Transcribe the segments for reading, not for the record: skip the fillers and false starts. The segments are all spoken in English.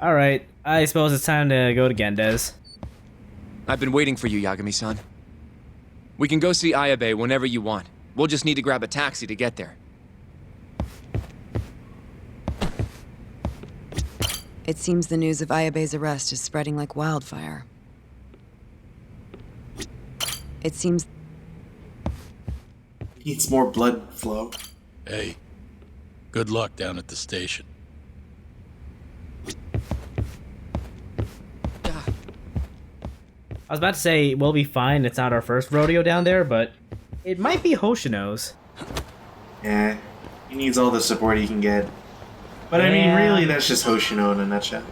Alright, I suppose it's time to go to Gendes. I've been waiting for you, Yagami-san. We can go see Ayabe whenever you want. We'll just need to grab a taxi to get there. It seems the news of Ayabe's arrest is spreading like wildfire. It seems... Needs more blood flow. Hey, good luck down at the station. I was about to say, we'll be fine, it's not our first rodeo down there, but it might be Hoshino's. Yeah, he needs all the support he can get. But I mean, really, that's just Hoshino in a nutshell.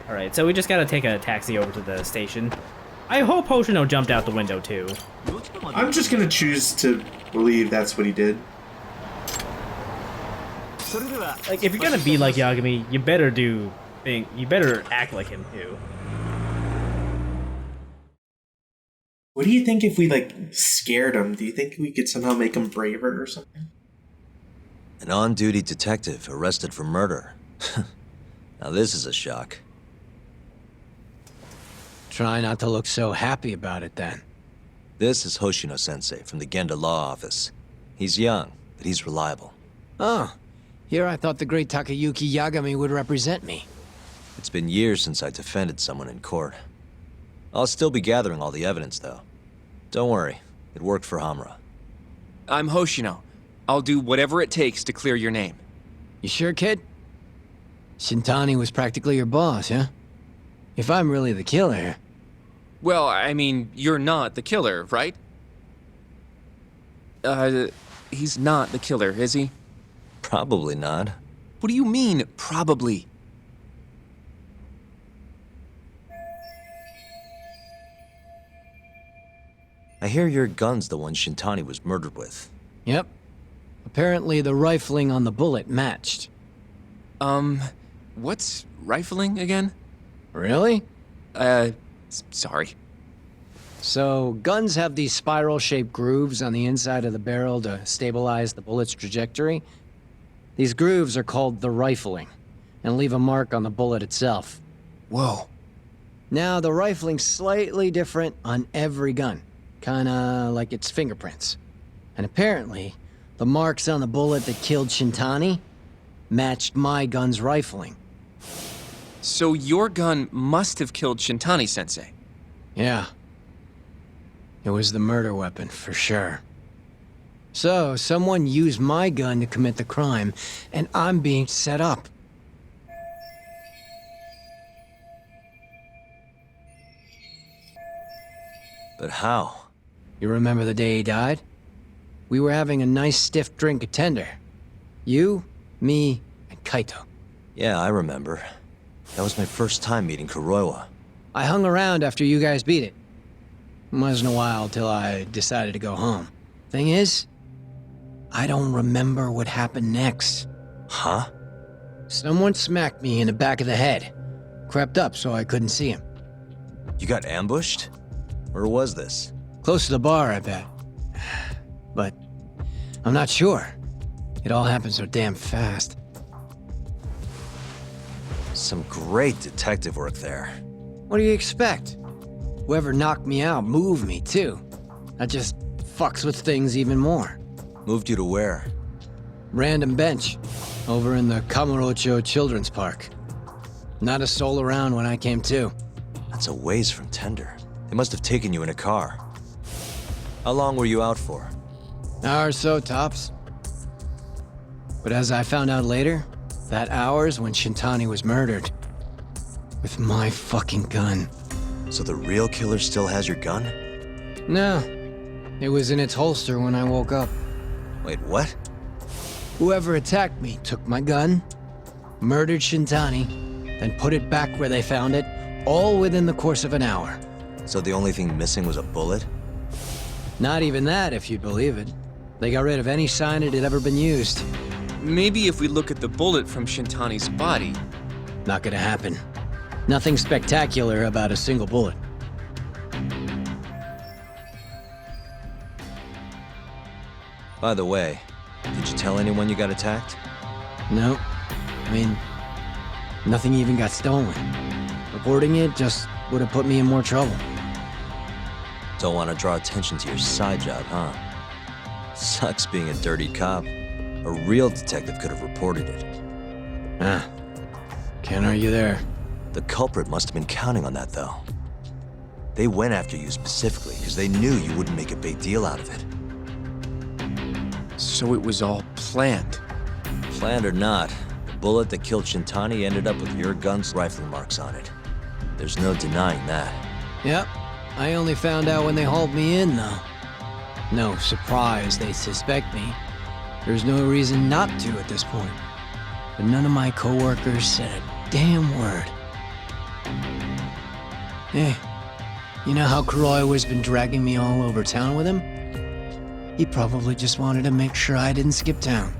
Alright, so we just gotta take a taxi over to the station. I hope Hoshino jumped out the window too. I'm just gonna choose to believe that's what he did. Like, if you're gonna be like Yagami, you better act like him too. What do you think if we, like, scared him? Do you think we could somehow make him braver or something? An on-duty detective arrested for murder. Now this is a shock. Try not to look so happy about it, then. This is Hoshino-sensei from the Genda Law Office. He's young, but he's reliable. Oh, here I thought the great Takayuki Yagami would represent me. It's been years since I defended someone in court. I'll still be gathering all the evidence, though. Don't worry, it worked for Hamura. I'm Hoshino. I'll do whatever it takes to clear your name. You sure, kid? Shintani was practically your boss, huh? If I'm really the killer... Well, I mean, you're not the killer, right? He's not the killer, is he? Probably not. What do you mean, probably? I hear your gun's the one Shintani was murdered with. Yep. Apparently the rifling on the bullet matched. What's rifling again? Really? Sorry. So, guns have these spiral-shaped grooves on the inside of the barrel to stabilize the bullet's trajectory. These grooves are called the rifling, and leave a mark on the bullet itself. Whoa. Now, the rifling's slightly different on every gun, kinda like its fingerprints. And apparently, the marks on the bullet that killed Shintani matched my gun's rifling. So your gun must have killed Shintani-sensei. Yeah. It was the murder weapon, for sure. So, someone used my gun to commit the crime, and I'm being set up. But how? You remember the day he died? We were having a nice stiff drink at Tender. You, me, and Kaito. Yeah, I remember. That was my first time meeting Kuroiwa. I hung around after you guys beat it. Wasn't a while till I decided to go home. Thing is, I don't remember what happened next. Huh? Someone smacked me in the back of the head. Crept up so I couldn't see him. You got ambushed? Where was this? Close to the bar, I bet. But I'm not sure. It all happened so damn fast. Some great detective work there. What do you expect? Whoever knocked me out moved me, too. That just fucks with things even more. Moved you to where? Random bench, over in the Kamuro Children's Park. Not a soul around when I came to. That's a ways from Tender. They must have taken you in a car. How long were you out for? Hour or so, tops. But as I found out later, that hour's when Shintani was murdered. With my fucking gun. So the real killer still has your gun? No. It was in its holster when I woke up. Wait, what? Whoever attacked me took my gun, murdered Shintani, then put it back where they found it, all within the course of an hour. So the only thing missing was a bullet? Not even that, if you'd believe it. They got rid of any sign it had ever been used. Maybe if we look at the bullet from Shintani's body. Not gonna happen. Nothing spectacular about a single bullet. By the way, did you tell anyone you got attacked? No. I mean, nothing even got stolen. Reporting it just would have put me in more trouble. Don't want to draw attention to your side job, huh? Sucks being a dirty cop. A real detective could have reported it. Ah, can't argue there. The culprit must have been counting on that, though. They went after you specifically because they knew you wouldn't make a big deal out of it. So it was all planned. Planned or not, the bullet that killed Shintani ended up with your gun's rifling marks on it. There's no denying that. Yep, I only found out when they hauled me in, though. No surprise they suspect me. There's no reason not to at this point. But none of my coworkers said a damn word. Hey, you know how Kuroiwa's been dragging me all over town with him? He probably just wanted to make sure I didn't skip town.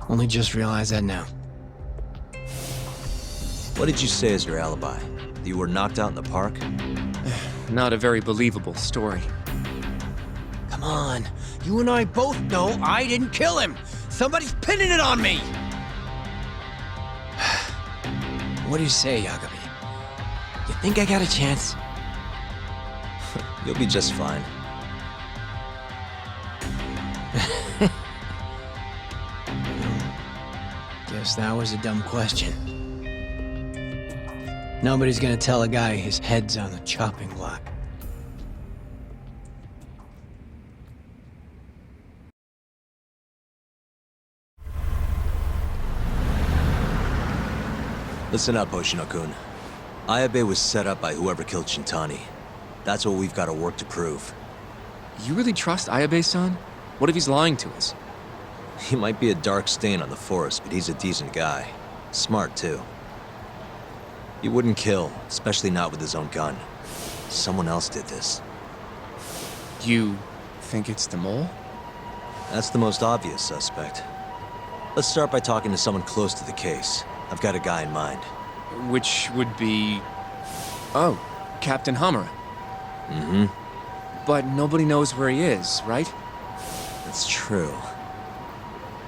Only just realized that now. What did you say is your alibi? That you were knocked out in the park? Not a very believable story. Come on, you and I both know I didn't kill him. Somebody's pinning it on me. What do you say, Yagami? You think I got a chance? You'll be just fine. Guess that was a dumb question. Nobody's gonna tell a guy his head's on the chopping block. Listen up, Hoshino-kun. Ayabe was set up by whoever killed Shintani. That's what we've got to work to prove. You really trust Ayabe-san? What if he's lying to us? He might be a dark stain on the force, but he's a decent guy. Smart, too. He wouldn't kill, especially not with his own gun. Someone else did this. You think it's the mole? That's the most obvious suspect. Let's start by talking to someone close to the case. I've got a guy in mind. Which would be... Oh, Captain Hamura. Mm-hmm. But nobody knows where he is, right? That's true.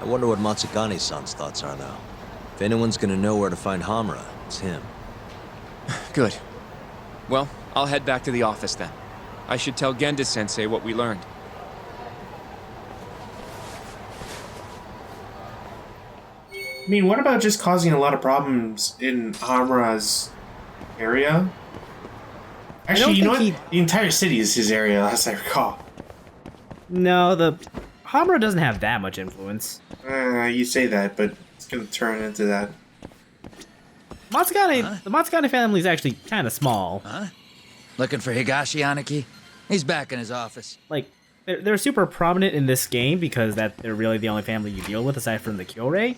I wonder what Matsugane-san's thoughts are, though. If anyone's gonna know where to find Hamura, it's him. Good. Well, I'll head back to the office then. I should tell Genda-sensei what we learned. I mean, what about just causing a lot of problems in Hamura's area? Actually, you know what? The entire city is his area, as I recall. No, the Kamuro doesn't have that much influence. You say that, but it's gonna turn into that. Matsugane, the Matsugane family is actually kind of small. Huh? Looking for Higashi Aniki? He's back in his office. Like, they're super prominent in this game because they're really the only family you deal with aside from the Kyorei.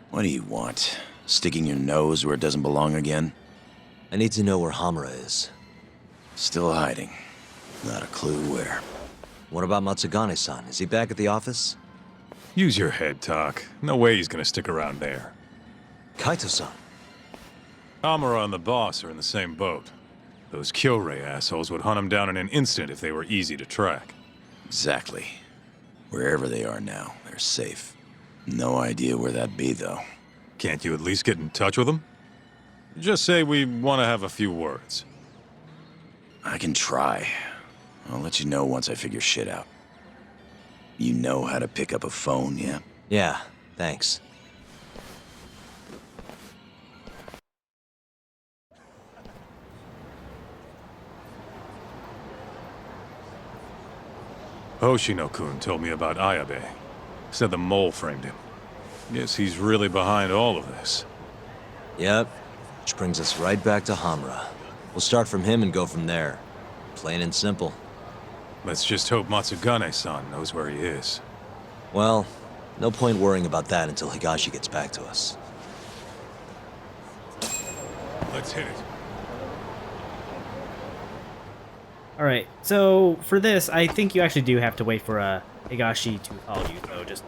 What do you want? Sticking your nose where it doesn't belong again? I need to know where Hamura is. Still hiding. Not a clue where. What about Matsugane-san? Is he back at the office? Use your head, Tak. No way he's gonna stick around there. Kaito-san. Amara and the boss are in the same boat. Those Kyorei assholes would hunt him down in an instant if they were easy to track. Exactly. Wherever they are now, they're safe. No idea where that'd be, though. Can't you at least get in touch with them? Just say we want to have a few words. I can try. I'll let you know once I figure shit out. You know how to pick up a phone, yeah? Yeah, thanks. Hoshino-kun told me about Ayabe. Said the mole framed him. Guess he's really behind all of this. Yep. Which brings us right back to Hamura. We'll start from him and go from there. Plain and simple. Let's just hope Matsugane-san knows where he is. Well, no point worrying about that until Higashi gets back to us. Let's hit it. Alright, so for this, I think you actually do have to wait for Higashi to call you. So just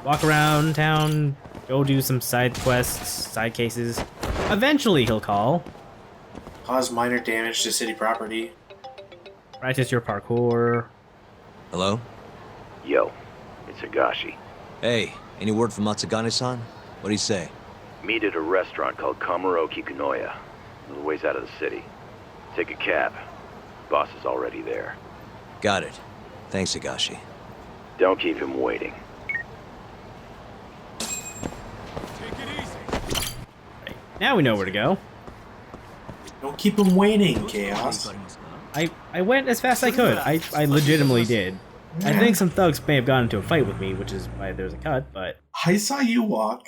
walk around town, go do some side quests, side cases. Eventually he'll call. Cause minor damage to city property. Practice your parkour. Hello? Yo, it's Higashi. Hey, any word from Matsugane-san? What'd he say? Meet at a restaurant called Kamuro, Kikunoya. A little ways out of the city. Take a cab. Boss is already there. Got it. Thanks, Higashi. Don't keep him waiting. Now we know where to go. Don't keep him waiting, Chaos. I went as fast as I could. I legitimately did. I think some thugs may have gone into a fight with me, which is why there's a cut, but... I saw you walk.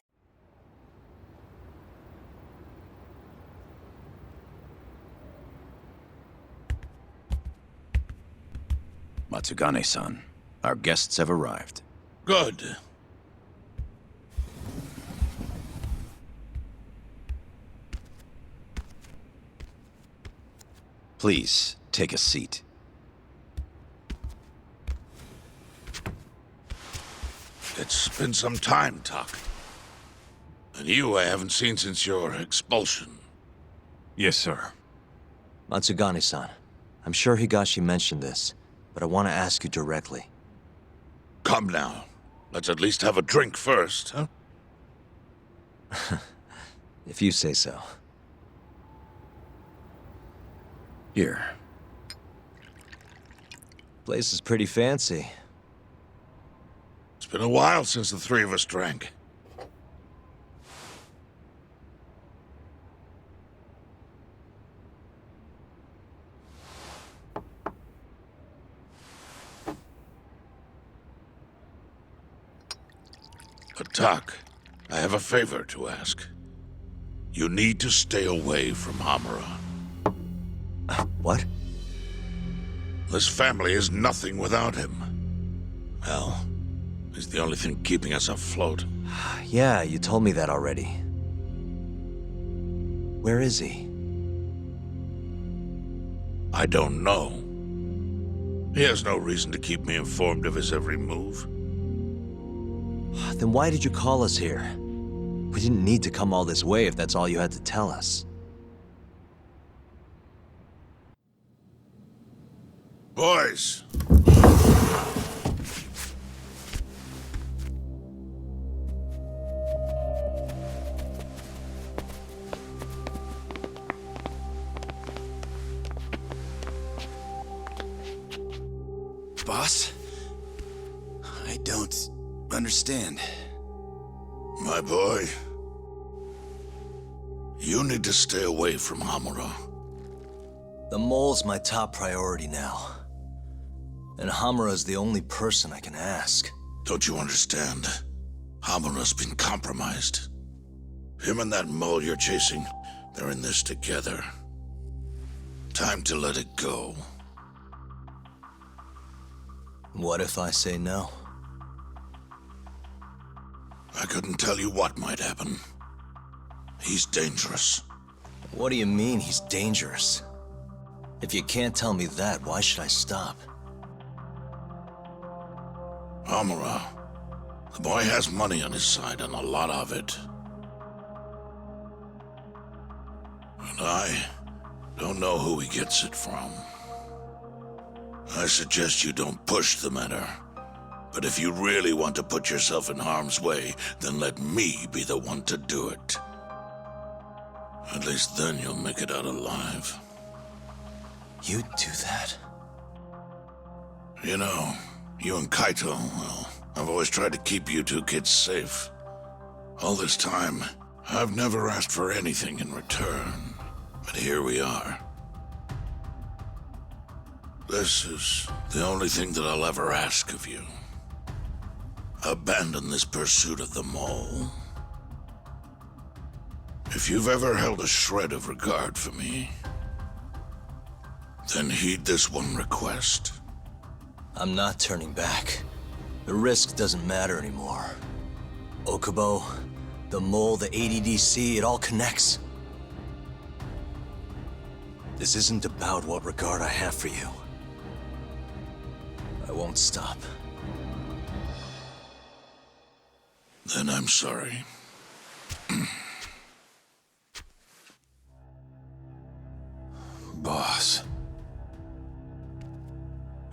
Matsugane-san, our guests have arrived. Good. Please, take a seat. It's been some time, Tak. And you I haven't seen since your expulsion. Yes, sir. Matsugane-san, I'm sure Higashi mentioned this, but I want to ask you directly. Come now. Let's at least have a drink first, huh? If you say so. Here. Place is pretty fancy. It's been a while since the three of us drank. But Tak, I have a favor to ask. You need to stay away from Hamura. What? This family is nothing without him. Hell, he's the only thing keeping us afloat. Yeah, you told me that already. Where is he? I don't know. He has no reason to keep me informed of his every move. Then why did you call us here? We didn't need to come all this way if that's all you had to tell us. Boys! Boss? I don't understand. My boy, you need to stay away from Hamura. The mole's my top priority now. And Hamura's the only person I can ask. Don't you understand? Hamura's been compromised. Him and that mole you're chasing, they're in this together. Time to let it go. What if I say no? I couldn't tell you what might happen. He's dangerous. What do you mean he's dangerous? If you can't tell me that, why should I stop? Hamura. The boy has money on his side, and a lot of it. And I don't know who he gets it from. I suggest you don't push the matter. But if you really want to put yourself in harm's way, then let me be the one to do it. At least then you'll make it out alive. You'd do that? You know, you and Kaito, well, I've always tried to keep you two kids safe. All this time, I've never asked for anything in return. But here we are. This is the only thing that I'll ever ask of you. Abandon this pursuit of the mole. If you've ever held a shred of regard for me, then heed this one request. I'm not turning back. The risk doesn't matter anymore. Okubo, the mole, the ADDC, it all connects. This isn't about what regard I have for you. I won't stop. Then I'm sorry. Boss.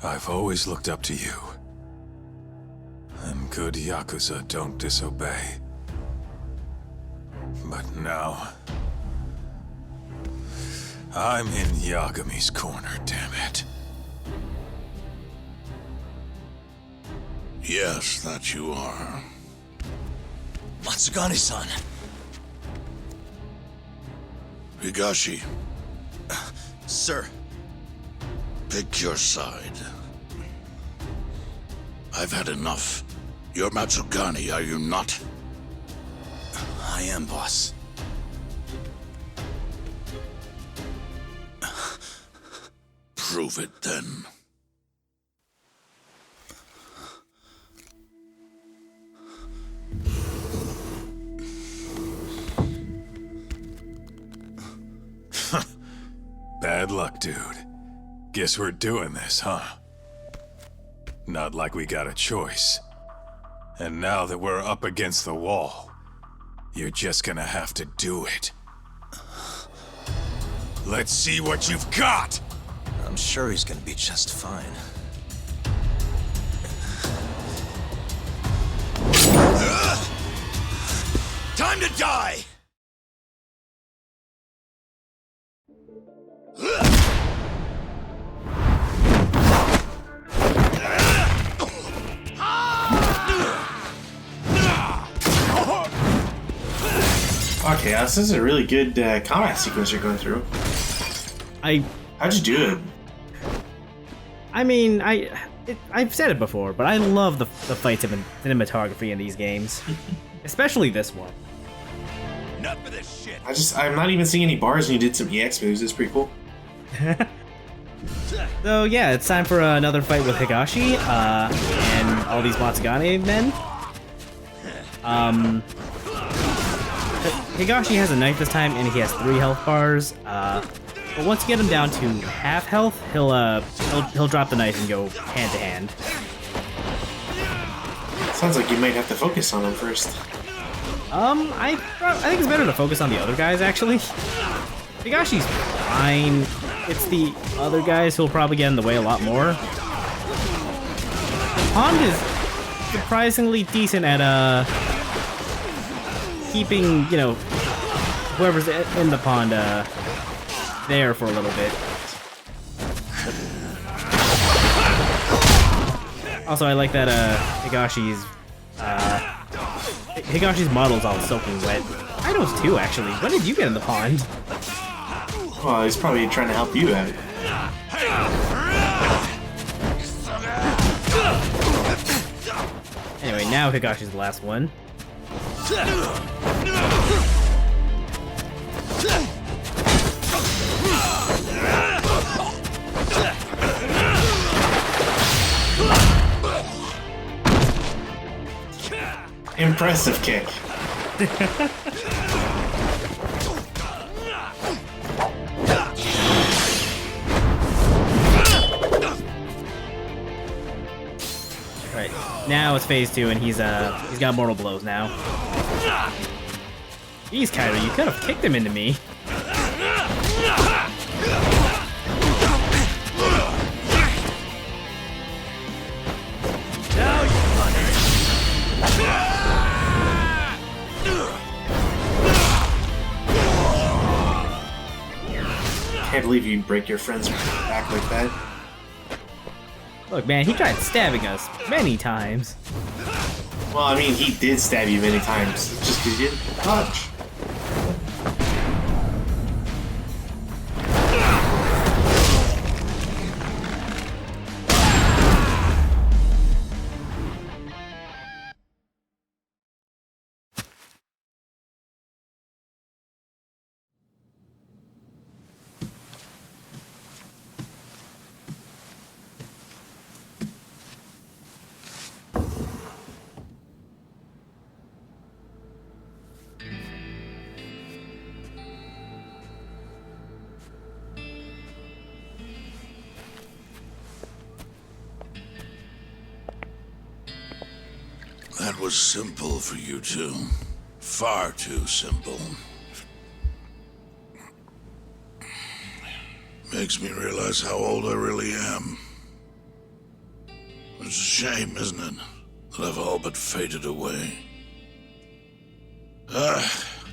I've always looked up to you. I'm good Yakuza don't disobey. But now... I'm in Yagami's corner, damn it. Yes, that you are. Matsugane-san. Higashi, Sir. pick your side. I've had enough. You're Matsugane, are you not? I am, boss. Prove it then. Bad luck, dude. Guess we're doing this, huh? Not like we got a choice. And now that we're up against the wall, you're just gonna have to do it. Let's see what you've got! I'm sure he's gonna be just fine. Time to die! Okay, this is a really good combat sequence you're going through. How'd you do it? I mean, I've said it before, but I love the fight cinematography in these games, especially this one. Enough of this shit! I'm not even seeing any bars, and you did some EX moves. It's pretty cool. So yeah, it's time for another fight with Higashi and all these Matsugane men. Higashi has a knife this time, and he has 3 health bars. But once you get him down to half health, he'll drop the knife and go hand to hand. Sounds like you might have to focus on him first. I think it's better to focus on the other guys actually. Higashi's fine. It's the other guys who'll probably get in the way a lot more. The Pond is surprisingly decent at keeping, you know, whoever's in the pond there for a little bit. Also, I like that Higashi's model's all soaking wet. Ido's too, actually. When did you get in the pond? Well, he's probably trying to help you out. Anyway, now Higashi's the last one. Impressive kick. Right, now it's phase 2, and he's got mortal blows now. Jeez, Kyra, you could have kicked him into me. Can't believe you break your friend's back like that. Look, man, he tried stabbing us many times. Well, I mean, he did stab you many times. It's just because you didn't touch. That was simple for you two. Far too simple. Makes me realize how old I really am. It's a shame, isn't it? that have all but faded away.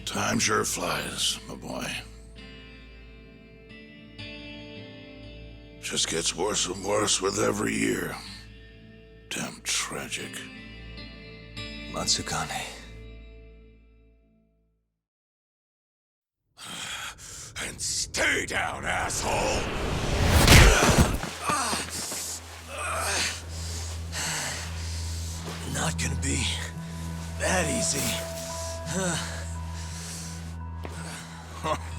Time sure flies, my boy. Just gets worse and worse with every year. Damn tragic. Matsugane. And stay down, asshole! Not gonna be that easy.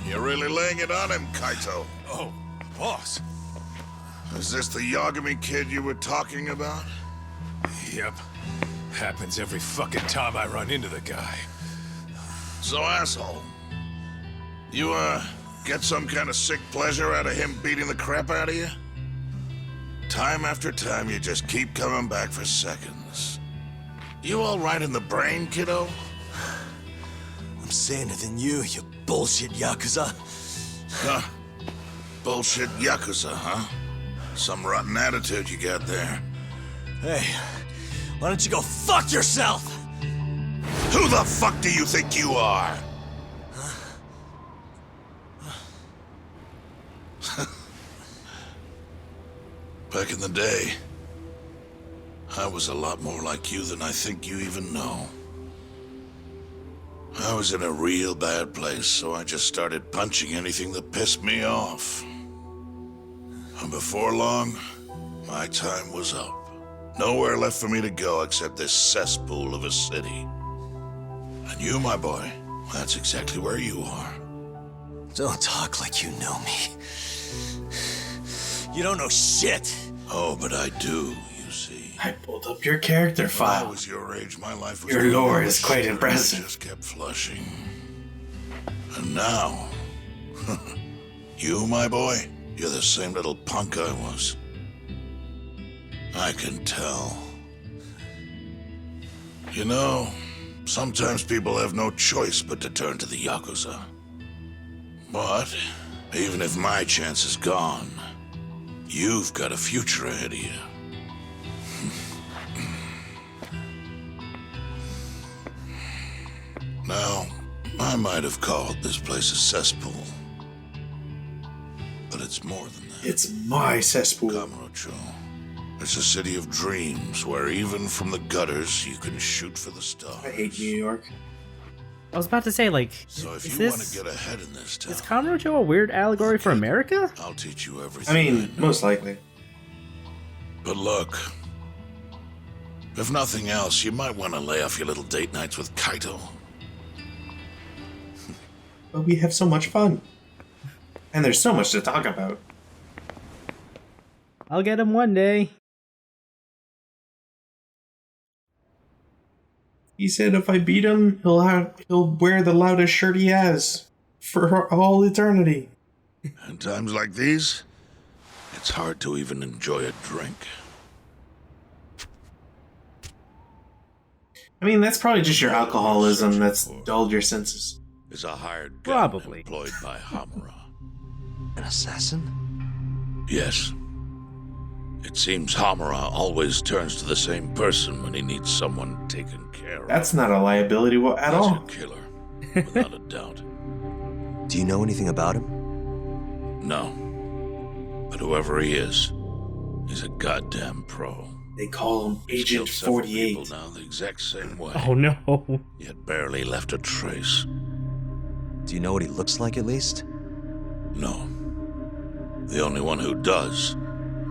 You're really laying it on him, Kaito. Oh, boss. Is this the Yagami kid you were talking about? Yep. Happens every fucking time I run into the guy. So, asshole, you, get some kind of sick pleasure out of him beating the crap out of you? Time after time, you just keep coming back for seconds. You all right in the brain, kiddo? I'm saner than you bullshit Yakuza. Huh. Bullshit Yakuza, huh? Some rotten attitude you got there. Hey, why don't you go fuck yourself? Who the fuck do you think you are? Back in the day, I was a lot more like you than I think you even know. I was in a real bad place, so I just started punching anything that pissed me off. And before long, my time was up. Nowhere left for me to go except this cesspool of a city. And you, my boy, that's exactly where you are. Don't talk like you know me. You don't know shit. Oh, but I do, you see. I pulled up your character When I file. was your age, my life was... Your lore is quite shit, and it impressive. just kept flushing. And now... you, my boy, you're the same little punk I was. I can tell. You know, sometimes people have no choice but to turn to the Yakuza. But, even if my chance is gone, you've got a future ahead of you. Now, I might have called this place a cesspool. But it's more than that. It's my cesspool. Kamuro. It's a city of dreams where even from the gutters you can shoot for the stars. I hate New York. I was about to say, like, So if is you want this... to get ahead in this town, Is Kamuro a weird allegory for America? I'll teach you everything. I mean, most likely. But look, if nothing else, you might want to lay off your little date nights with Kaito. But we have so much fun. And there's so much to talk about. I'll get him one day. He said if I beat him, he'll wear the loudest shirt he has for all eternity. In times like these, it's hard to even enjoy a drink. I mean, that's probably just your alcoholism that's dulled your senses. Is a hired gun Probably. employed by Hamura. An assassin? Yes. It seems Hamura always turns to the same person when he needs someone taken care of. That's not a liability at He's all. a killer, without a doubt. Do you know anything about him? No. But whoever he is, he's a goddamn pro. They call him He's Agent killed several 48. people now the exact same way. Oh no. Yet barely left a trace. Do you know what he looks like at least? No. The only one who does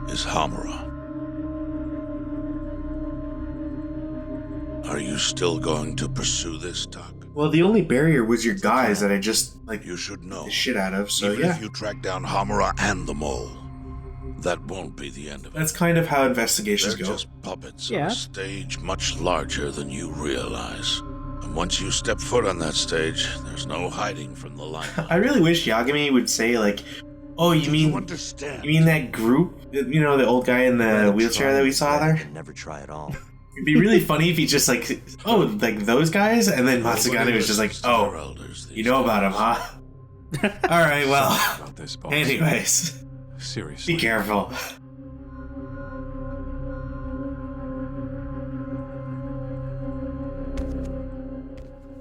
is Hamura. Are you still going to pursue this, Tak? Well, the only barrier was your guys that I just, like, You should know. the shit out of, so Even yeah. if you track down Hamura and the mole, that won't be the end of it. That's kind of how investigations They're go. just puppets Yeah. on a stage much larger than you realize. And once you step foot on that stage, there's no hiding from the limelight. I really wish Yagami would say, like, oh, you mean understand? that group? You know, the old guy in the wheelchair that we saw there? Never try at all. It'd be really funny if he just, like, oh, like those guys? And then Matsugane was just like, oh, you know about him, huh? Alright, well, About this, boss. anyways, Seriously. be careful.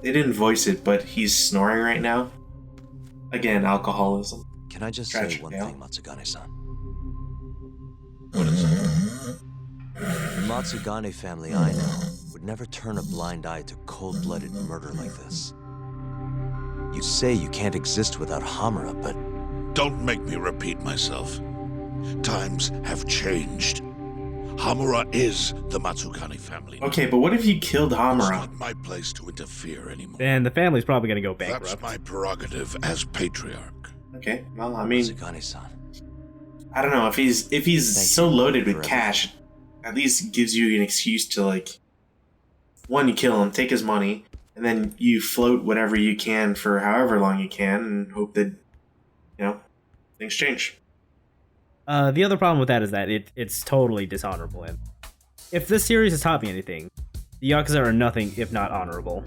they didn't voice it, but he's snoring right now. Again, alcoholism. Can I just Tragic say one tale. thing, Matsugane-san? What is it? The Matsugane family I know would never turn a blind eye to cold-blooded murder like this. You say you can't exist without Hamura, but... Don't make me repeat myself. Times have changed. Hamura is the Matsugane family. Okay, but what if you killed It's Hamura? not my place to interfere anymore. Then the family's probably gonna go bankrupt. That's my prerogative as patriarch. Okay, well, I mean, Matsugane-san. I don't know if he's Thank so you loaded with for cash, at least it gives you an excuse to like, one, you kill him, take his money, and then you float whatever you can for however long you can, and hope that things change. The other problem with that is that it's totally dishonorable. And if this series has taught me anything, the Yakuza are nothing if not honorable.